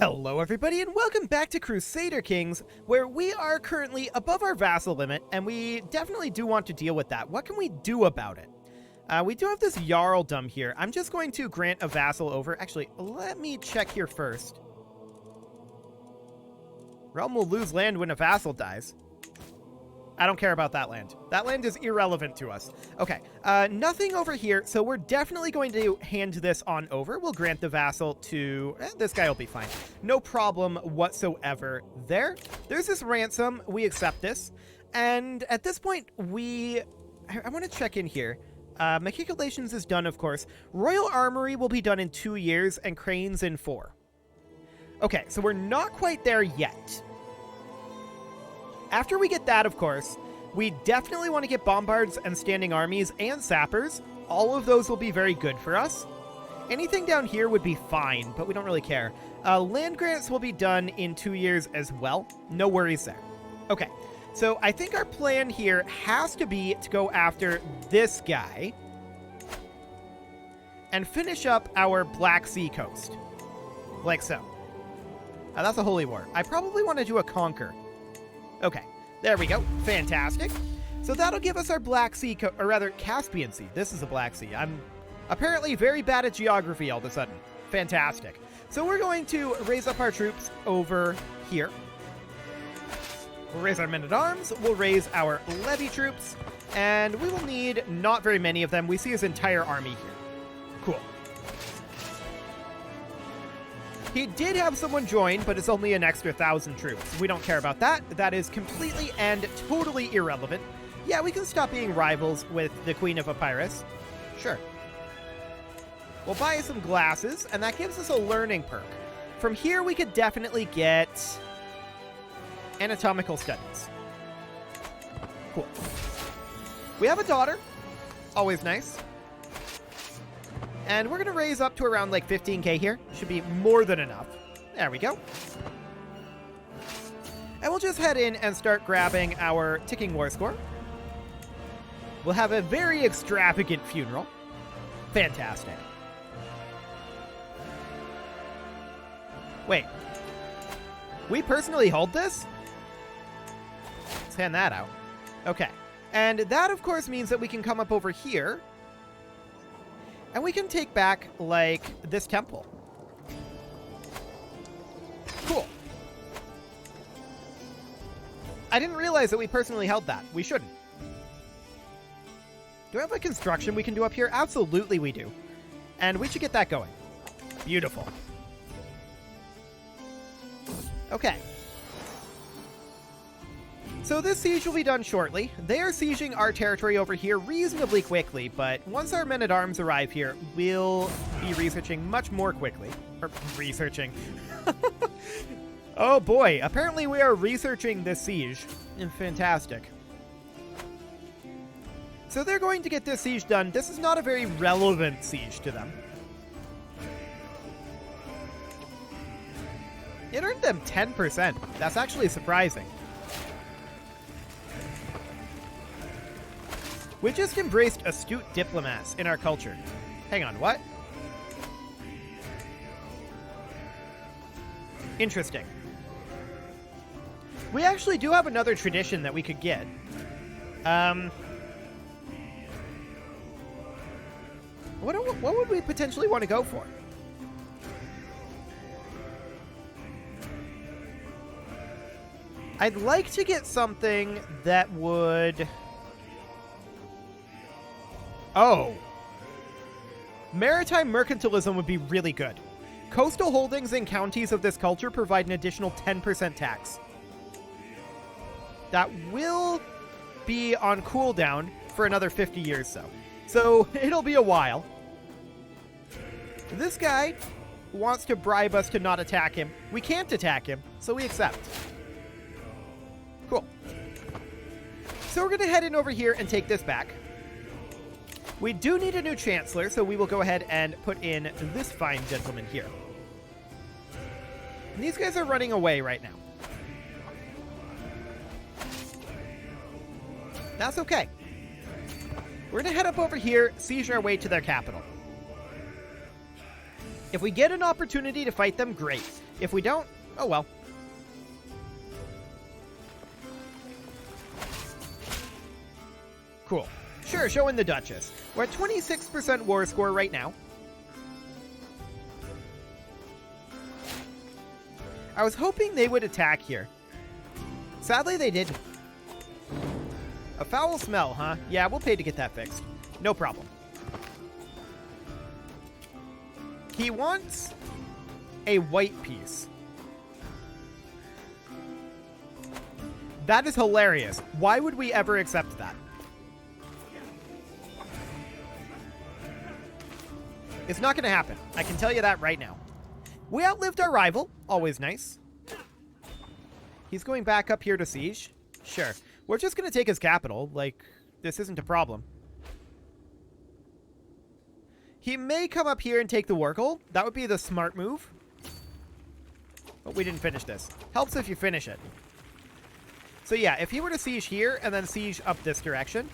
Hello everybody and welcome back to Crusader Kings, where we are currently above our vassal limit, and we definitely do want to deal with that. What can we do about it? We do have this Jarldom here. I'm just going to grant a vassal over. Actually, let me check here first. Realm will lose land when a vassal dies. I don't care about that land. That land is irrelevant to us. Okay, nothing over here, so we're definitely going to hand this on over. We'll grant the vassal to... this guy will be fine. No problem whatsoever there. There's this ransom. We accept this. And at this point, I want to check in here. Machicolations is done, of course. Royal Armory will be done in 2 years, and Cranes in 4. Okay, so we're not quite there yet. After we get that, of course, we definitely want to get bombards and standing armies and sappers. All of those will be very good for us. Anything down here would be fine, but we don't really care. Land grants will be done in 2 years as well. No worries there. Okay, so I think our plan here has to be to go after this guy and finish up our Black Sea coast. Like so. That's a holy war. I probably want to do a conquer. Okay, there we go. Fantastic. So that'll give us our Black Sea, or rather Caspian Sea. This is a Black Sea. I'm apparently very bad at geography all of a sudden. Fantastic. So we're going to raise up our troops over here. We'll raise our men-at-arms. We'll raise our levy troops. And we will need not very many of them. We see his entire army here. Cool. He did have someone join, but it's only an extra 1,000 troops. We don't care about that. That is completely and totally irrelevant. Yeah, we can stop being rivals with the Queen of Epirus. Sure. We'll buy some glasses, and that gives us a learning perk. From here, we could definitely get anatomical studies. Cool. We have a daughter. Always nice. And we're going to raise up to around like 15k here. Should be more than enough. There we go. And we'll just head in and start grabbing our ticking war score. We'll have a very extravagant funeral. Fantastic. Wait. We personally hold this? Let's hand that out. Okay. And that, of course, means that we can come up over here. And we can take back, like, this temple. Cool. I didn't realize that we personally held that. We shouldn't. Do we have a construction we can do up here? Absolutely we do. And we should get that going. Beautiful. Okay. So this siege will be done shortly. They are sieging our territory over here reasonably quickly, but once our men-at-arms arrive here, we'll be researching much more quickly. Or researching. Oh boy, apparently we are researching this siege. Fantastic. So they're going to get this siege done. This is not a very relevant siege to them. It earned them 10%. That's actually surprising. We just embraced astute diplomats in our culture. Hang on, what? Interesting. We actually do have another tradition that we could get. What would we potentially want to go for? I'd like to get something that would... Oh. Maritime mercantilism would be really good. Coastal holdings in counties of this culture provide an additional 10% tax. That will be on cooldown for another 50 years so it'll be a while. This guy wants to bribe us to not attack him. We can't attack him, so we accept. Cool. So we're going to head in over here and take this back. We do need a new chancellor, so we will go ahead and put in this fine gentleman here. And these guys are running away right now. That's okay. We're going to head up over here, siege our way to their capital. If we get an opportunity to fight them, great. If we don't, oh well. Cool. Sure, show in the Duchess. We're at 26% war score right now. I was hoping they would attack here. Sadly, they didn't. A foul smell, huh? Yeah, we'll pay to get that fixed. No problem. He wants a white piece. That is hilarious. Why would we ever accept that? It's not going to happen. I can tell you that right now. We outlived our rival. Always nice. He's going back up here to siege. Sure. We're just going to take his capital. Like, this isn't a problem. He may come up here and take the Wargle. That would be the smart move. But we didn't finish this. Helps if you finish it. So yeah, if he were to siege here and then siege up this direction,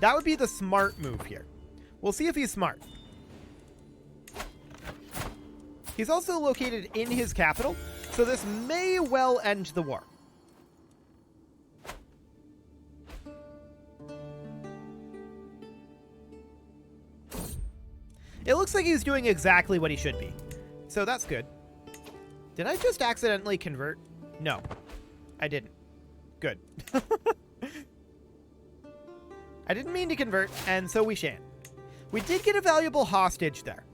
that would be the smart move here. We'll see if he's smart. He's also located in his capital, so this may well end the war. It looks like he's doing exactly what he should be. So that's good. Did I just accidentally convert? No, I didn't. Good. I didn't mean to convert, and so we shan't. We did get a valuable hostage there.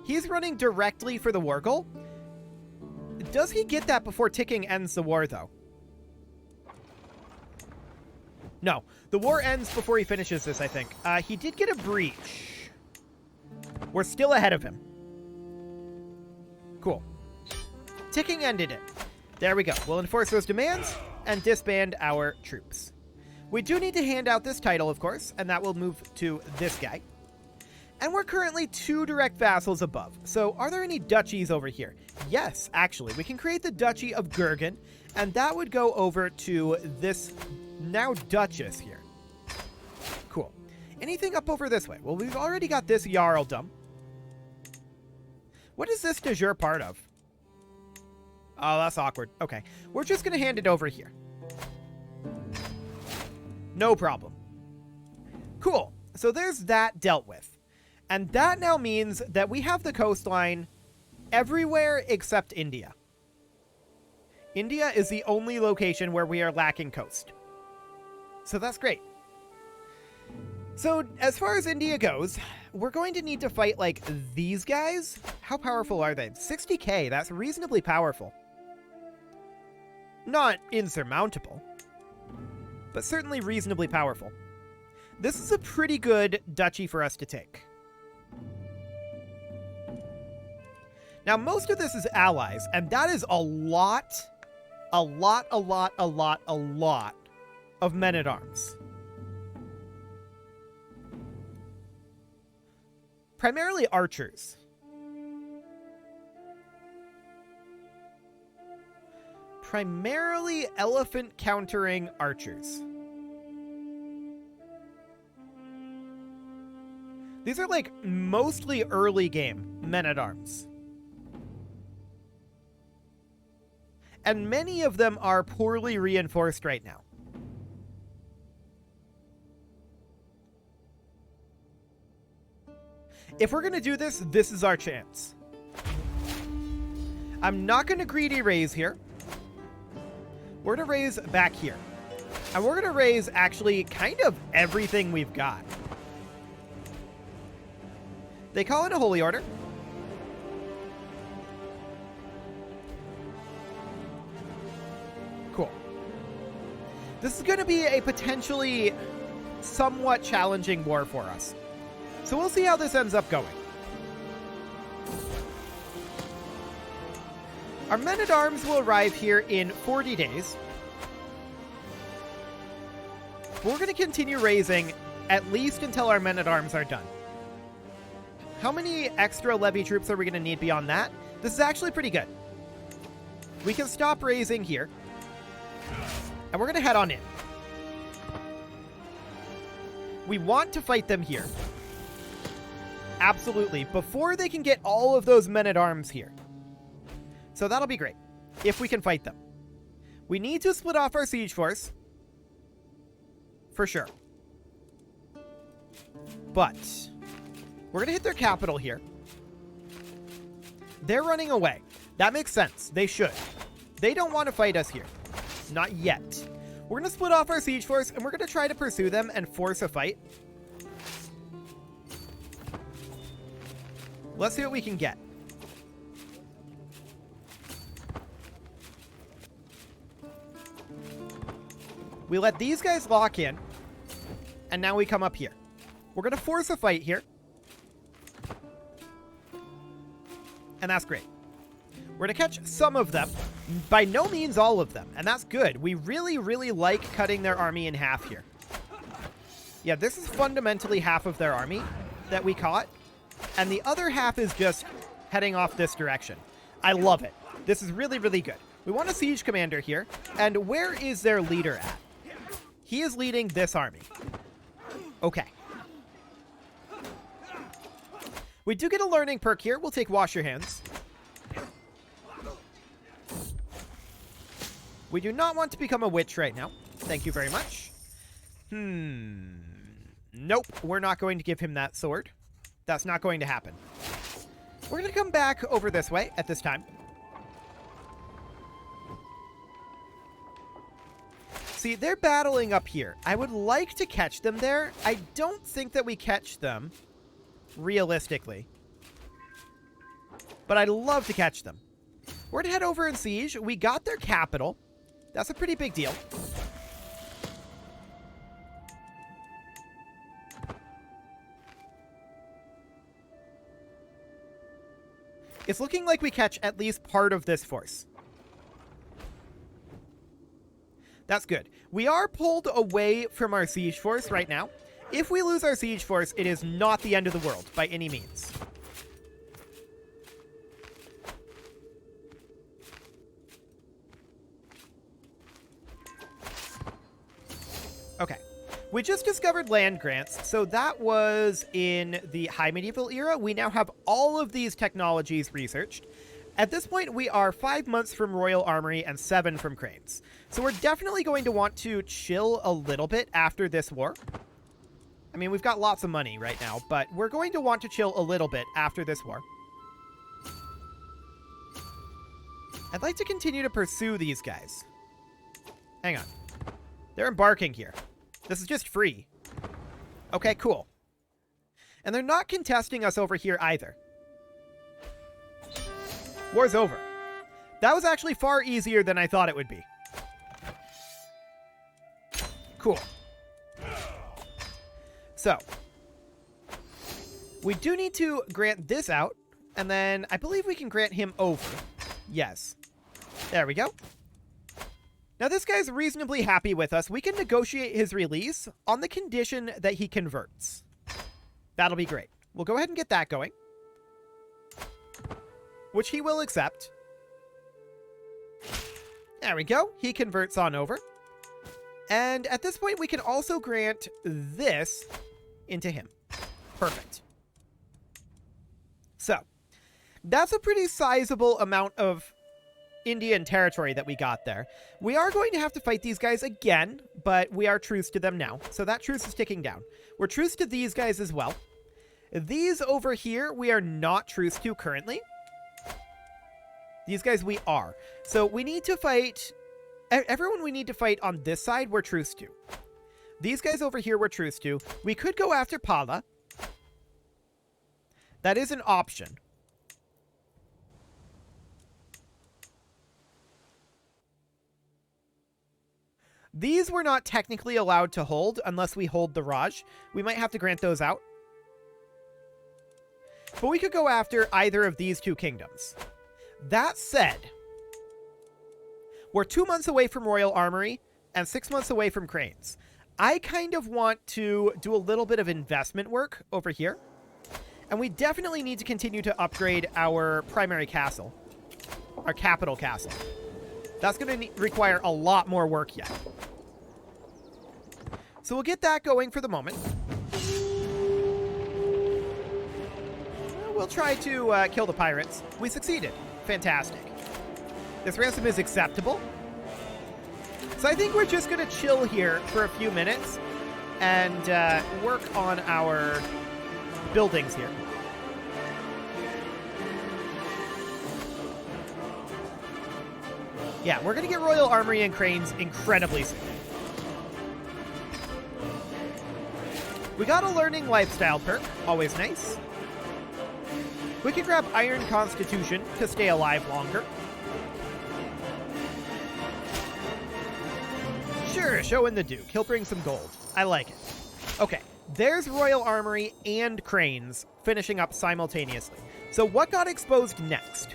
He's running directly for the Wargle. Does he get that before ticking ends the war, though? No. The war ends before he finishes this, I think. He did get a breach. We're still ahead of him. Cool. Ticking ended it. There we go. We'll enforce those demands and disband our troops. We do need to hand out this title, of course, and that will move to this guy. And we're currently 2 direct vassals above. So are there any duchies over here? Yes, actually. We can create the Duchy of Gurgen, and that would go over to this now Duchess here. Cool. Anything up over this way? Well, we've already got this Jarldom. What is this de jure part of? Oh, that's awkward. Okay. We're just going to hand it over here. No problem. Cool. So there's that dealt with. And that now means that we have the coastline everywhere except India. India is the only location where we are lacking coast. So that's great. So as far as India goes, we're going to need to fight like these guys. How powerful are they? 60k, that's reasonably powerful. Not insurmountable, but certainly reasonably powerful. This is a pretty good duchy for us to take. Now, most of this is allies, and that is a lot of men-at-arms. Primarily archers. Primarily elephant countering archers. These are like mostly early game men-at-arms. And many of them are poorly reinforced right now. If we're going to do this, this is our chance. I'm not going to greedy raise here. We're going to raise back here. And we're going to raise actually kind of everything we've got. They call it a holy order. Cool. This is going to be a potentially somewhat challenging war for us. So we'll see how this ends up going. Our men-at-arms will arrive here in 40 days. We're going to continue raising at least until our men-at-arms are done. How many extra levy troops are we going to need beyond that? This is actually pretty good. We can stop raising here. And we're going to head on in. We want to fight them here. Absolutely. Before they can get all of those men-at-arms here. So that'll be great. If we can fight them. We need to split off our siege force. For sure. But we're going to hit their capital here. They're running away. That makes sense. They should. They don't want to fight us here. Not yet. We're going to split off our siege force, and we're going to try to pursue them and force a fight. Let's see what we can get. We let these guys lock in, and now we come up here. We're going to force a fight here. And that's great. We're going to catch some of them. By no means all of them. And that's good. We really, really like cutting their army in half here. Yeah, this is fundamentally half of their army that we caught. And the other half is just heading off this direction. I love it. This is really, really good. We want a siege commander here. And where is their leader at? He is leading this army. Okay. We do get a learning perk here. We'll take Wash Your Hands. We do not want to become a witch right now. Thank you very much. Nope. We're not going to give him that sword. That's not going to happen. We're going to come back over this way at this time. See, they're battling up here. I would like to catch them there. I don't think that we catch them realistically. But I'd love to catch them. We're going to head over and siege. We got their capital. That's a pretty big deal. It's looking like we catch at least part of this force. That's good. We are pulled away from our siege force right now. If we lose our siege force, it is not the end of the world by any means. Okay. We just discovered land grants, so that was in the High Medieval era. We now have all of these technologies researched. At this point, we are 5 months from Royal Armory and 7 from Cranes. So we're definitely going to want to chill a little bit after this war. I mean, we've got lots of money right now, but we're going to want to chill a little bit after this war. I'd like to continue to pursue these guys. Hang on. They're embarking here. This is just free. Okay, cool. And they're not contesting us over here either. War's over. That was actually far easier than I thought it would be. Cool. So, we do need to grant this out, and then I believe we can grant him over. Yes. There we go. Now, this guy's reasonably happy with us. We can negotiate his release on the condition that he converts. That'll be great. We'll go ahead and get that going, which he will accept. There we go. He converts on over. And at this point, we can also grant this into him. Perfect. So, that's a pretty sizable amount of Indian territory that we got there. We are going to have to fight these guys again, but we are truce to them now. So that truce is ticking down. We're truce to these guys as well. These over here, we are not truce to currently. These guys we are. So we need to fight... Everyone we need to fight on this side, we're truce to. These guys over here, we're truce to. We could go after Pala. That is an option. These we're not technically allowed to hold unless we hold the Raj. We might have to grant those out. But we could go after either of these two kingdoms. That said, we're 2 months away from Royal Armory and 6 months away from Cranes. I kind of want to do a little bit of investment work over here. And we definitely need to continue to upgrade our primary castle. Our capital castle. That's going to require a lot more work yet. So we'll get that going for the moment. we'll try to kill the pirates. We succeeded. Fantastic. This ransom is acceptable. So I think we're just going to chill here for a few minutes and work on our buildings here. Yeah, we're going to get Royal Armory and Cranes incredibly soon. We got a Learning Lifestyle perk, always nice. We can grab Iron Constitution to stay alive longer. Sure, show in the Duke. He'll bring some gold. I like it. Okay, there's Royal Armory and Cranes finishing up simultaneously. So what got exposed next?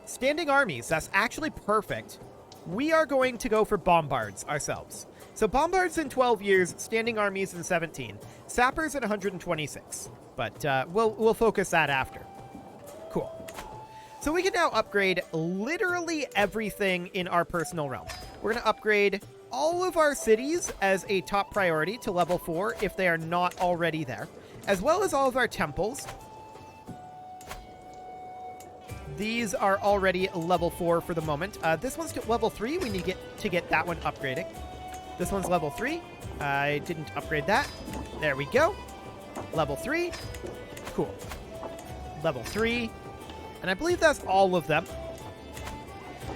Standing armies, that's actually perfect. We are going to go for bombards ourselves. So bombards in 12 years, standing armies in 17, sappers in 126. But we'll focus that after. Cool. So we can now upgrade literally everything in our personal realm. We're going to upgrade all of our cities as a top priority to level 4 if they are not already there, as well as all of our temples. These are already level 4 for the moment. This one's to level 3. We need to get that one upgrading. This one's level 3. I didn't upgrade that. There we go. Level 3. Cool. Level 3. And I believe that's all of them.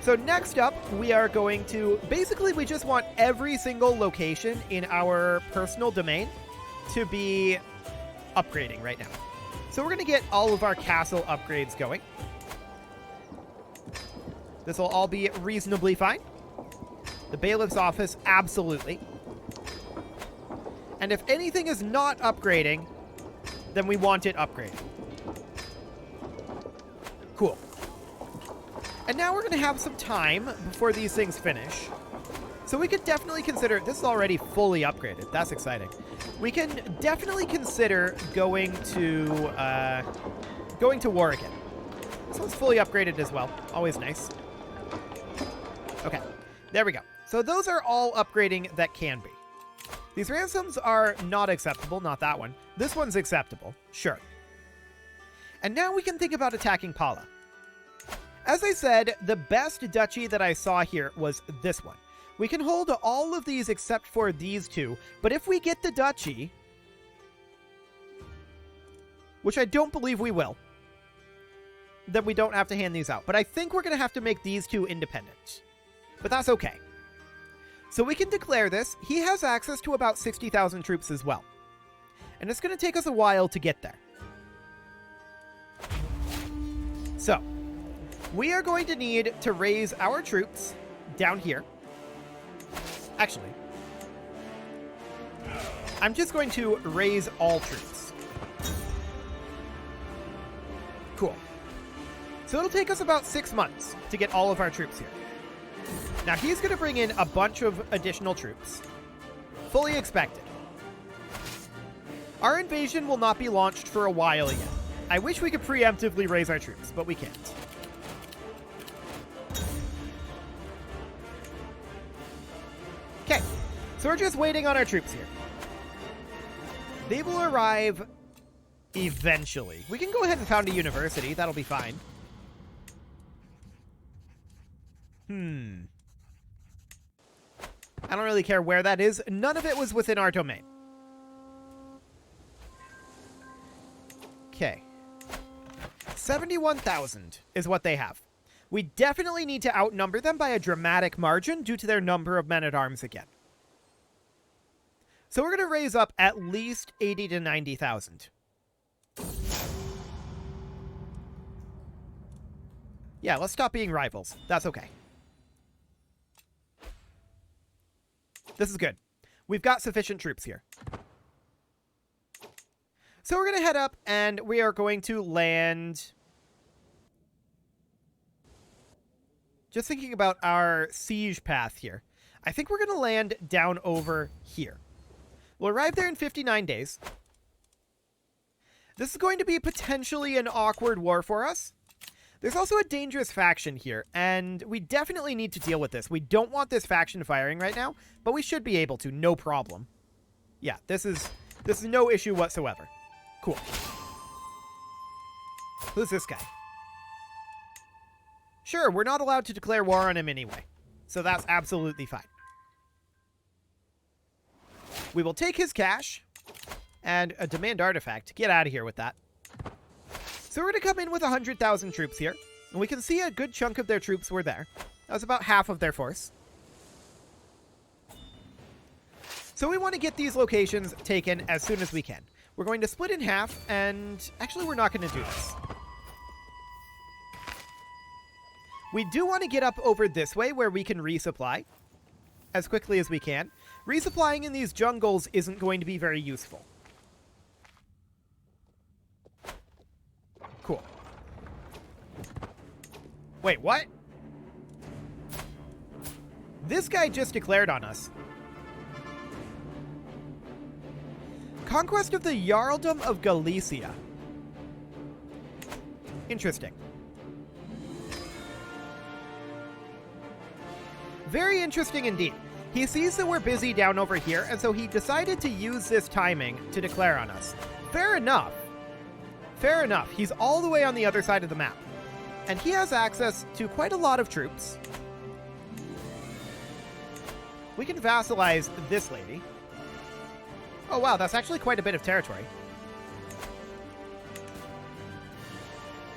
So next up, we are going to... Basically, we just want every single location in our personal domain to be upgrading right now. So we're going to get all of our castle upgrades going. This will all be reasonably fine. The bailiff's office, absolutely. And if anything is not upgrading, then we want it upgraded. Cool. And now we're going to have some time before these things finish. So we could definitely consider... This is already fully upgraded. That's exciting. We can definitely consider going to war again. This one's fully upgraded as well. Always nice. Okay, there we go. So those are all upgrading that can be. These ransoms are not acceptable, not that one. This one's acceptable, sure. And now we can think about attacking Pala. As I said, the best duchy that I saw here was this one. We can hold all of these except for these two, but if we get the duchy, which I don't believe we will, then we don't have to hand these out. But I think we're going to have to make these two independent. But that's okay. So we can declare this. He has access to about 60,000 troops as well. And it's going to take us a while to get there. So, we are going to need to raise our troops down here. Actually, I'm just going to raise all troops. Cool. So it'll take us about 6 months to get all of our troops here. Now he's going to bring in a bunch of additional troops. Fully expected. Our invasion will not be launched for a while yet. I wish we could preemptively raise our troops, but we can't. Okay, so we're just waiting on our troops here. They will arrive eventually. We can go ahead and found a university. That'll be fine. I don't really care where that is. None of it was within our domain. Okay. 71,000 is what they have. We definitely need to outnumber them by a dramatic margin due to their number of men-at-arms again. So we're going to raise up at least 80 to 90,000. Yeah, let's stop being rivals. That's okay. This is good. We've got sufficient troops here. So we're going to head up and we are going to land... Just thinking about our siege path here. I think we're going to land down over here. We'll arrive there in 59 days. This is going to be potentially an awkward war for us. There's also a dangerous faction here, and we definitely need to deal with this. We don't want this faction firing right now, but we should be able to, no problem. Yeah, this is no issue whatsoever. Cool. Who's this guy? Sure, we're not allowed to declare war on him anyway. So that's absolutely fine. We will take his cash and a demand artifact. Get out of here with that. So we're going to come in with 100,000 troops here. And we can see a good chunk of their troops were there. That was about half of their force. So we want to get these locations taken as soon as we can. We're going to split in half, and actually we're not going to do this. We do want to get up over this way where we can resupply as quickly as we can. Resupplying in these jungles isn't going to be very useful. Cool. Wait, what? This guy just declared on us. Conquest of the Jarldom of Galicia. Interesting. Very interesting indeed. He sees that we're busy down over here, and so he decided to use this timing to declare on us. Fair enough. Fair enough. He's all the way on the other side of the map. And he has access to quite a lot of troops. We can vassalize this lady. Oh wow, that's actually quite a bit of territory.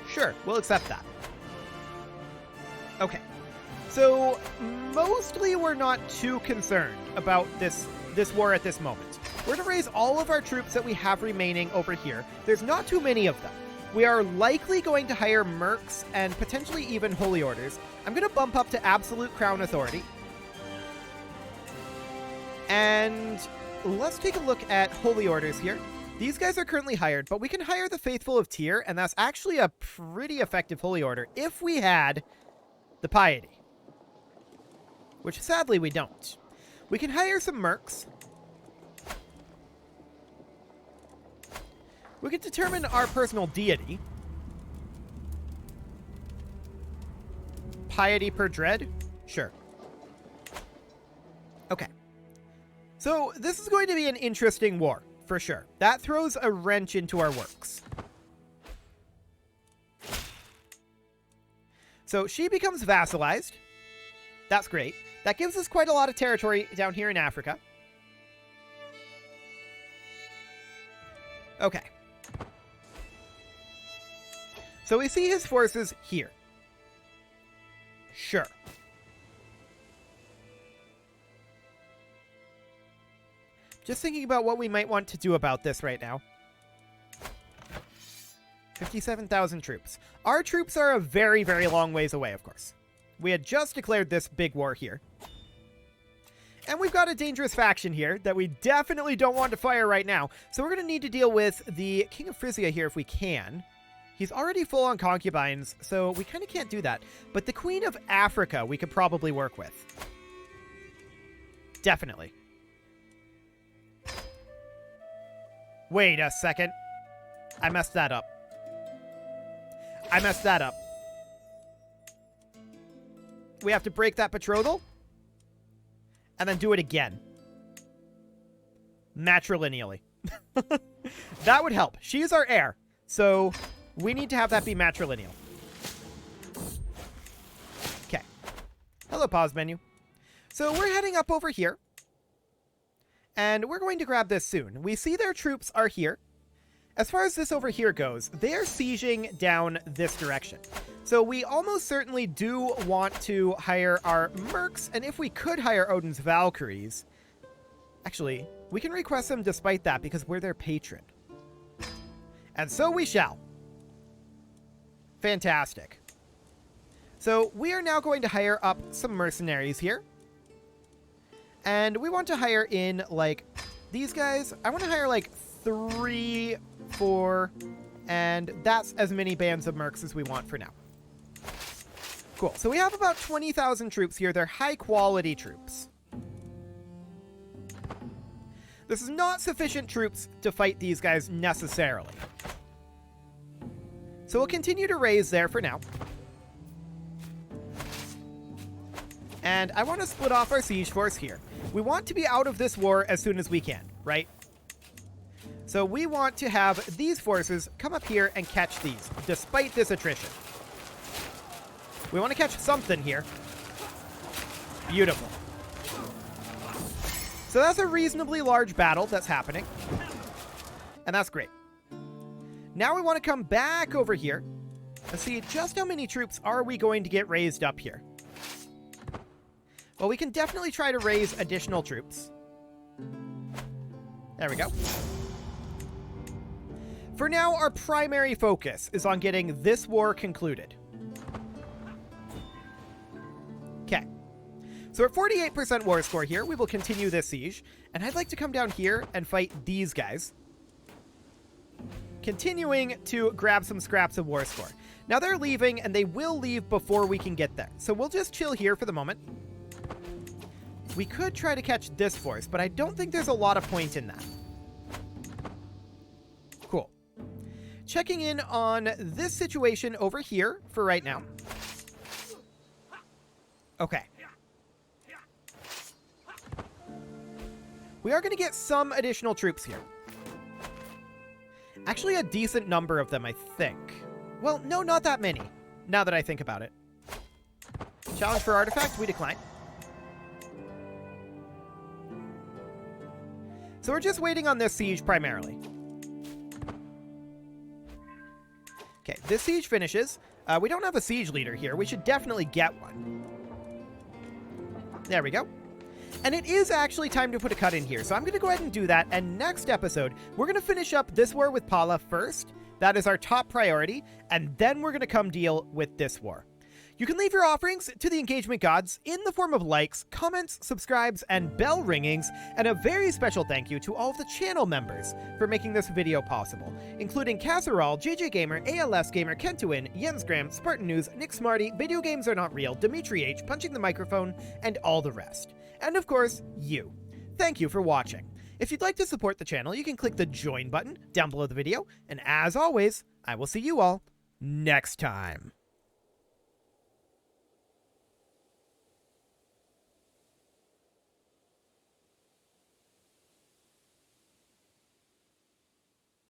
Sure, we'll accept that. Okay. So, mostly we're not too concerned about this war at this moment. We're going to raise all of our troops that we have remaining over here. There's not too many of them. We are likely going to hire mercs and potentially even holy orders. I'm going to bump up to absolute crown authority. And let's take a look at holy orders here. These guys are currently hired, but we can hire the faithful of Tyr, and that's actually a pretty effective holy order if we had the piety. Which sadly we don't. We can hire some mercs. We can determine our personal deity. Piety per dread? Sure. Okay. So this is going to be an interesting war, for sure. That throws a wrench into our works. So she becomes vassalized. That's great. That gives us quite a lot of territory down here in Africa. Okay. So we see his forces here. Sure. Just thinking about what we might want to do about this right now. 57,000 troops. Our troops are a very, very long ways away, of course. We had just declared this big war here. And we've got a dangerous faction here that we definitely don't want to fire right now. So we're going to need to deal with the King of Frisia here if we can. He's already full on concubines, so we kind of can't do that. But the Queen of Africa we could probably work with. Definitely. Wait a second. I messed that up. I messed that up. We have to break that betrothal. And then do it again. Matrilineally. That would help. She is our heir. So we need to have that be matrilineal. Okay. Hello, pause menu. So we're heading up over here. And we're going to grab this soon. We see their troops are here. As far as this over here goes, they are sieging down this direction. So we almost certainly do want to hire our mercs, and if we could hire Odin's Valkyries, actually, we can request them despite that because we're their patron. And so we shall. Fantastic. So we are now going to hire up some mercenaries here. And we want to hire in, like, these guys. I want to hire, like, 3, 4, and that's as many bands of mercs as we want for now. Cool. So we have about 20,000 troops here. They're high-quality troops. This is not sufficient troops to fight these guys necessarily. So we'll continue to raise there for now. And I want to split off our siege force here. We want to be out of this war as soon as we can, right? So we want to have these forces come up here and catch these, despite this attrition. We want to catch something here. Beautiful. So that's a reasonably large battle that's happening. And that's great. Now we want to come back over here and see just how many troops are we going to get raised up here. Well, we can definitely try to raise additional troops. There we go. For now, our primary focus is on getting this war concluded. Okay. So at 48% war score here, we will continue this siege. And I'd like to come down here and fight these guys, continuing to grab some scraps of war score. Now they're leaving, and they will leave before we can get there. So we'll just chill here for the moment. We could try to catch this force, but I don't think there's a lot of point in that. Cool. Checking in on this situation over here for right now. Okay. We are going to get some additional troops here. Actually, a decent number of them, I think. Well, no, not that many, now that I think about it. Challenge for artifact, we decline. So we're just waiting on this siege primarily. Okay, this siege finishes. We don't have a siege leader here. We should definitely get one. There we go. And it is actually time to put a cut in here, so I'm going to go ahead and do that. And next episode, we're going to finish up this war with Pala first. That is our top priority. And then we're going to come deal with this war. You can leave your offerings to the engagement gods in the form of likes, comments, subscribes, and bell ringings. And a very special thank you to all of the channel members for making this video possible, including Casserole, JJ Gamer, ALS Gamer, Kentuin, Jensgram, Spartan News, Nick Smarty, Video Games Are Not Real, Dimitri H, Punching the Microphone, and all the rest. And of course, you. Thank you for watching. If you'd like to support the channel, you can click the join button down below the video. And as always, I will see you all next time.